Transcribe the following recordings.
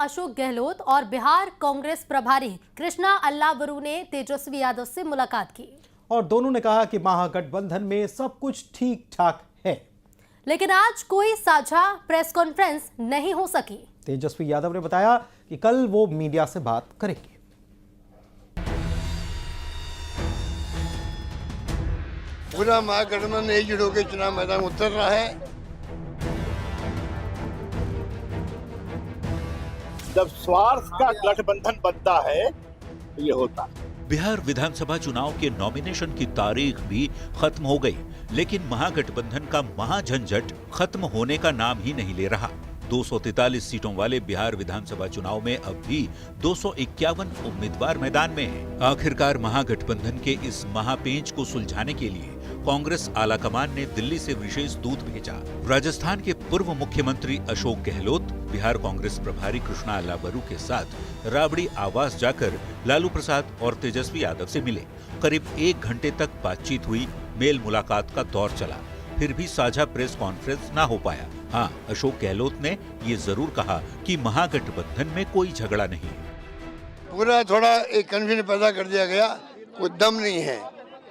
अशोक गहलोत और बिहार कांग्रेस प्रभारी कृष्णा अल्लावरू ने तेजस्वी यादव से मुलाकात की और दोनों ने कहा कि महागठबंधन में सब कुछ ठीक ठाक है, लेकिन आज कोई साझा प्रेस कॉन्फ्रेंस नहीं हो सकी। तेजस्वी यादव ने बताया कि कल वो मीडिया से बात करेंगे। पूरा महागठबंधन एकजुट होकर चुनाव मैदान उतर रहा है। जब स्वार्थ का गठबंधन बनता है तो ये होता है। बिहार विधानसभा चुनाव के नॉमिनेशन की तारीख भी खत्म हो गई, लेकिन महागठबंधन का महाझंझट खत्म होने का नाम ही नहीं ले रहा। 243 सीटों वाले बिहार विधानसभा चुनाव में अब भी 251 उम्मीदवार मैदान में हैं। आखिरकार महागठबंधन के इस महापेंच को सुलझाने के लिए कांग्रेस आलाकमान ने दिल्ली से विशेष दूत भेजा। राजस्थान के पूर्व मुख्यमंत्री अशोक गहलोत बिहार कांग्रेस प्रभारी कृष्णा अल्लावरू के साथ राबड़ी आवास जाकर लालू प्रसाद और तेजस्वी यादव से मिले। करीब 1 घंटे तक बातचीत हुई, मेल मुलाकात का दौर चला, फिर भी साझा प्रेस कॉन्फ्रेंस ना हो पाया। हाँ, अशोक गहलोत ने ये जरूर कहा कि महागठबंधन में कोई झगड़ा नहीं है। पूरा थोड़ा एक कन्फ्यूजन पैदा कर दिया गया, कोई दम नहीं है।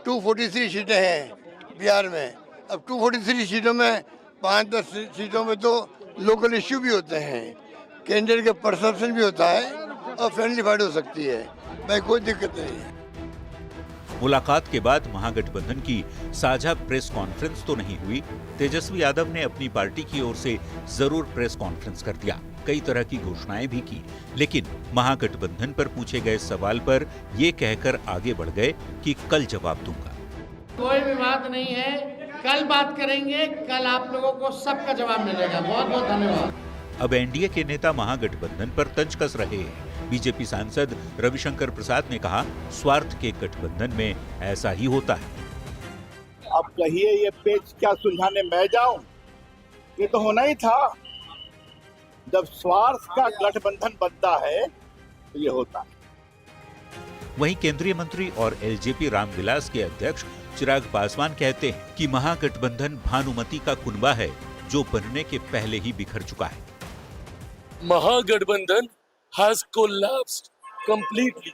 243 सीटें हैं बिहार में। अब 243 सीटों में 5-10 सीटों में तो लोकल इश्यू भी होते हैं, कैंडिडेट का परसेप्शन भी होता है और फ्रेंडली फाइट हो सकती है। भाई कोई दिक्कत नहीं है। मुलाकात के बाद महागठबंधन की साझा प्रेस कॉन्फ्रेंस तो नहीं हुई। तेजस्वी यादव ने अपनी पार्टी की ओर से जरूर प्रेस कॉन्फ्रेंस कर दिया, कई तरह की घोषणाएं भी की, लेकिन महागठबंधन पर पूछे गए सवाल पर ये कहकर आगे बढ़ गए कि कल जवाब दूंगा। कोई भी बात नहीं है, कल बात करेंगे, कल आप लोगों को सबका जवाब मिलेगा। बहुत बहुत धन्यवाद। अब एनडीए के नेता महागठबंधन पर तंज कस रहे हैं। बीजेपी सांसद रविशंकर प्रसाद ने कहा, स्वार्थ के गठबंधन में ऐसा ही होता है। अब कहिए ये पेच क्या सुलझाने मैं जाऊं? ये तो होना ही था। जब स्वार्थ का गठबंधन बनता है तो ये होता है। वहीं केंद्रीय मंत्री और एलजेपी रामविलास के अध्यक्ष चिराग पासवान कहते हैं कि महागठबंधन भानुमति का कुनबा है जो बनने के पहले ही बिखर चुका है। महागठबंधन has collapsed completely,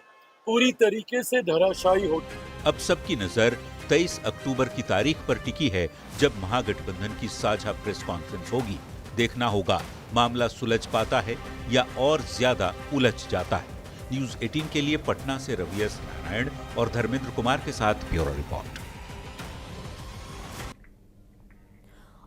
पूरी तरीके से धराशायी हो गई। अब सबकी नजर 23 अक्टूबर की तारीख पर टिकी है, जब महागठबंधन की साझा प्रेस कॉन्फ्रेंस होगी। देखना होगा मामला सुलझ पाता है या और ज्यादा उलझ जाता है। न्यूज 18 के लिए पटना से रवि एस नारायण और धर्मेंद्र कुमार के साथ ब्यूरो रिपोर्ट।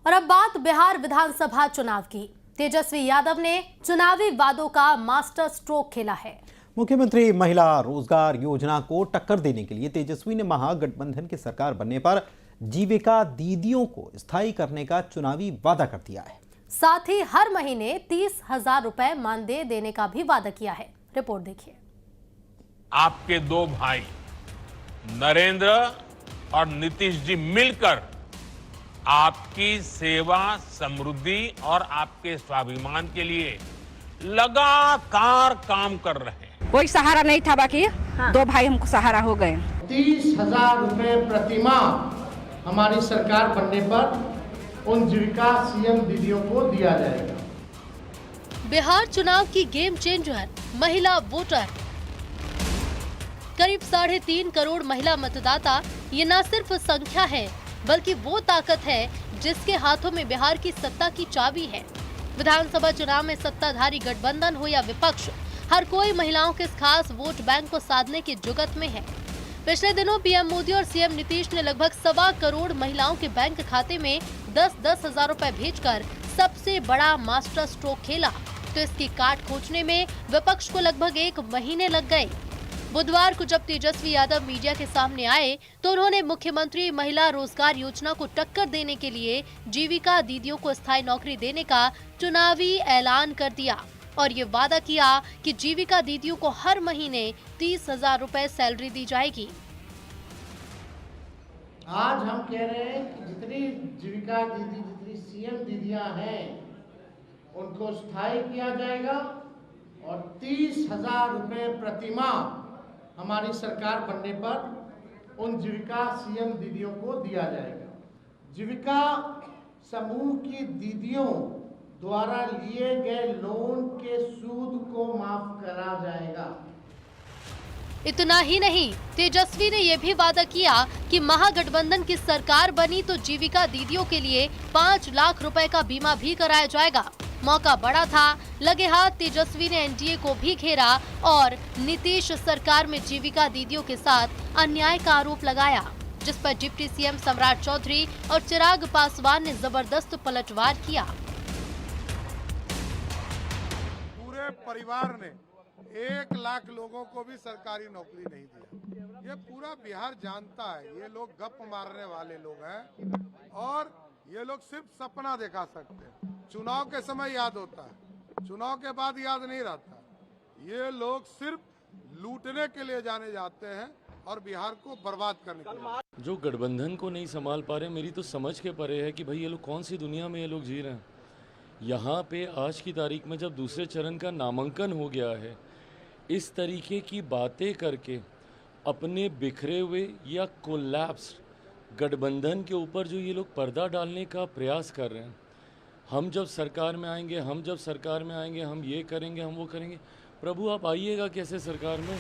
और अब बात बिहार विधानसभा चुनाव की। तेजस्वी यादव ने चुनावी वादों का मास्टर स्ट्रोक खेला है। मुख्यमंत्री महिला रोजगार योजना को टक्कर देने के लिए तेजस्वी ने महागठबंधन की सरकार बनने पर जीविका दीदियों को स्थायी करने का चुनावी वादा कर दिया है। साथ ही हर महीने 30,000 रुपए मानदेय देने का भी वादा किया है। रिपोर्ट देखिए। आपके 2 भाई नरेंद्र और नीतीश जी मिलकर आपकी सेवा, समृद्धि और आपके स्वाभिमान के लिए लगातार काम कर रहे हैं। कोई सहारा नहीं था, बाकी 2 भाई हमको सहारा हो गए। 30,000 रुपए प्रति माह हमारी सरकार बनने पर उन जीविका सीएम दीदियों को दिया जाएगा। बिहार चुनाव की गेम चेंजर महिला वोटर। करीब 3.5 करोड़ महिला मतदाता ये न सिर्फ संख्या है, बल्कि वो ताकत है जिसके हाथों में बिहार की सत्ता की चाबी है। विधानसभा चुनाव में सत्ताधारी गठबंधन हो या विपक्ष, हर कोई महिलाओं के इस खास वोट बैंक को साधने की जुगत में है। पिछले दिनों पीएम मोदी और सीएम नीतीश ने लगभग 1.25 करोड़ महिलाओं के बैंक खाते में 10-10 हजार रुपए भेजकर सबसे बड़ा मास्टर स्ट्रोक खेला, तो इसकी काट खोजने में विपक्ष को लगभग 1 महीने लग गए। बुधवार को जब तेजस्वी यादव मीडिया के सामने आए तो उन्होंने मुख्यमंत्री महिला रोजगार योजना को टक्कर देने के लिए जीविका दीदियों को स्थायी नौकरी देने का चुनावी ऐलान कर दिया और ये वादा किया कि जीविका दीदियों को हर महीने 30,000 रुपए सैलरी दी जाएगी। आज हम कह रहे हैं कि जितनी जीविका दीदी, जितनी सीएम दीदियां हैं, उनको स्थायी किया जाएगा और 30,000 रुपए प्रति माह हमारी सरकार बनने पर उन जीविका सीएम दीदियों को दिया जाएगा। जीविका समूह की दीदियों द्वारा लिए गए लोन के सूद को माफ करा जाएगा। इतना ही नहीं, तेजस्वी ने यह भी वादा किया कि महागठबंधन की सरकार बनी तो जीविका दीदियों के लिए 5 लाख रुपए का बीमा भी कराया जाएगा। मौका बड़ा था, लगे हाथ तेजस्वी ने एनडीए को भी घेरा और नीतीश सरकार में जीविका दीदियों के साथ अन्याय का आरोप लगाया, जिस पर डिप्टी सीएम सम्राट चौधरी और चिराग पासवान ने जबरदस्त पलटवार किया। पूरे परिवार ने 1 लाख लोगों को भी सरकारी नौकरी नहीं दिया। ये पूरा बिहार जानता है, ये लोग गप मारने वाले लोग हैं और ये लोग सिर्फ सपना दिखा सकते हैं। चुनाव के समय याद होता है, चुनाव के बाद याद नहीं रहता। ये लोग सिर्फ लूटने के लिए जाने जाते हैं और बिहार को बर्बाद करने के लिए। जो गठबंधन को नहीं संभाल पा रहे, मेरी तो समझ के परे है कि भाई ये लोग कौन सी दुनिया में ये लोग जी रहे हैं। यहाँ पे आज की तारीख में जब दूसरे चरण का नामांकन हो गया है, इस तरीके की बातें करके अपने बिखरे हुए या कोलैप्स गठबंधन के ऊपर जो ये लोग पर्दा डालने का प्रयास कर रहे हैं, हम जब सरकार में आएंगे, हम जब सरकार में आएंगे, हम ये करेंगे, हम वो करेंगे। प्रभु आप आइएगा कैसे सरकार में?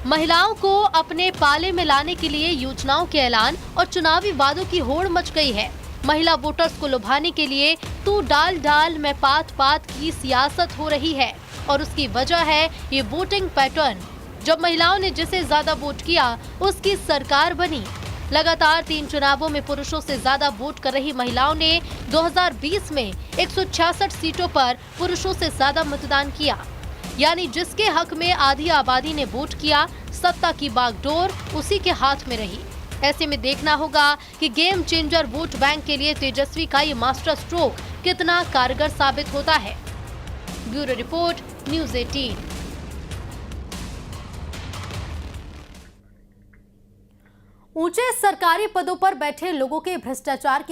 महिलाओं को अपने पाले में लाने के लिए योजनाओं के ऐलान और चुनावी वादों की होड़ मच गई है। महिला वोटर्स को लुभाने के लिए तू डाल डाल में पात पात की सियासत हो रही है और उसकी वजह है ये वोटिंग पैटर्न। जब महिलाओं ने जिसे ज्यादा वोट किया उसकी सरकार बनी। लगातार 3 चुनावों में पुरुषों से ज्यादा वोट कर रही महिलाओं ने 2020 में 166 सीटों पर पुरुषों से ज्यादा मतदान किया, यानी जिसके हक में आधी आबादी ने वोट किया, सत्ता की बागडोर उसी के हाथ में रही। ऐसे में देखना होगा कि गेम चेंजर वोट बैंक के लिए तेजस्वी का ये मास्टर स्ट्रोक कितना कारगर साबित होता है। Bureau report, news 18। ऊंचे सरकारी पदों पर बैठे लोगों के भ्रष्टाचार की